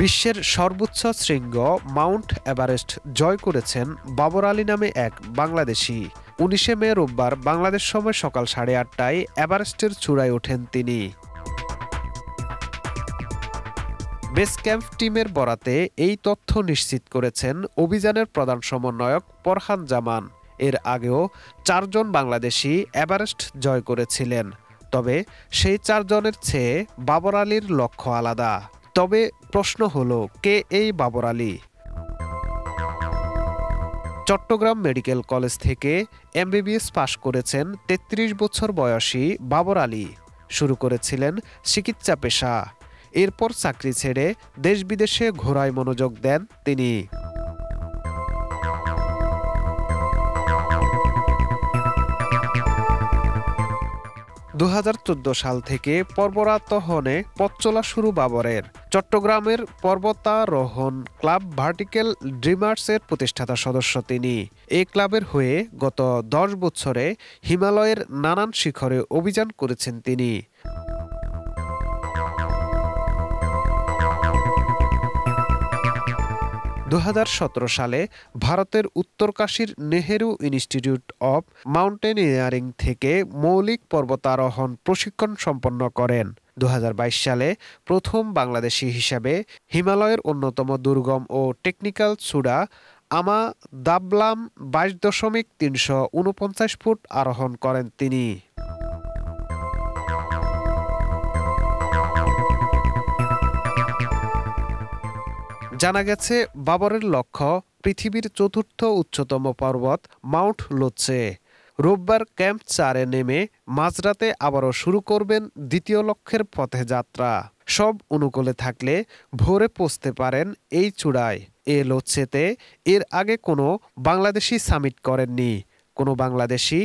বিশ্বের সর্বোচ্চ শৃঙ্গ মাউন্ট এভারেস্ট জয় করেছেন বাবর আলী নামে এক বাংলাদেশি। ১৯ মে রোববার বাংলাদেশ সময় সকাল ৮:৩০টায় এভারেস্টের চূড়ায় ওঠেন তিনি। বেস ক্যাম্প টিমের বরাতে এই তথ্য নিশ্চিত করেছেন অভিযানের প্রধান সমন্বয়ক পরহান জামান। এর আগেও ৪ জন বাংলাদেশি এভারেস্ট জয় করেছিলেন। তবে সেই ৪ জনের চেয়ে বাবর আলীর লক্ষ্য আলাদা। তবে প্রশ্ন হলো, কে এই বাবর আলী? চট্টগ্রাম মেডিকেল কলেজ থেকে এমবিবিএস পাশ করেছেন ৩৩ বছর বয়সী বাবর আলী। শুরু করেছিলেন চিকিৎসা পেশা। এরপর চাকরি ছেড়ে দেশ বিদেশে ঘোরায় মনোযোগ দেন তিনি। ২০১৪ সাল থেকে পর্বতারোহণে পথ চলা শুরু বাবরের। চট্টগ্রামের পর্বতারোহণ ক্লাব ভার্টিক্যাল ড্রিমার্সের প্রতিষ্ঠাতা সদস্য তিনি। এই ক্লাবের হয়ে গত ১০ বছরে হিমালয়ের নানান শিখরে অভিযান করেছেন তিনি। ২০১৭ সালে ভারতের উত্তরকাশীর নেহেরু ইনস্টিটিউট অব মাউন্টেনিয়ারিং থেকে মৌলিক পর্বতারোহণ প্রশিক্ষণ সম্পন্ন করেন। ২০২২ সালে প্রথম বাংলাদেশি হিসাবে হিমালয়ের অন্যতম দুর্গম ও টেকনিক্যাল চূড়া আমা দাবলাম ২২.৩৪৯ ফুট আরোহণ করেন তিনি। জানা গেছে, বাবরের লক্ষ্য পৃথিবীর চতুর্থ উচ্চতম পর্বত মাউন্ট লোৎসে। রোববার ক্যাম্প ৪-এ নেমে মাঝরাতে আবারও শুরু করবেন দ্বিতীয় লক্ষ্যের পথে যাত্রা। সব অনুকূলে থাকলে ভোরে পৌঁছতে পারেন এই চূড়ায়। এ লোৎসেতে এর আগে কোনো বাংলাদেশি সামিট করেননি। কোনো বাংলাদেশি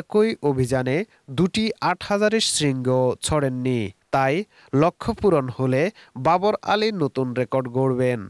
একই অভিযানে দুটি ৮,০০০-এর শৃঙ্গ ছড়েননি। তাই লক্ষ্য পূরণ হলে বাবর আলী নতুন রেকর্ড গড়বেন।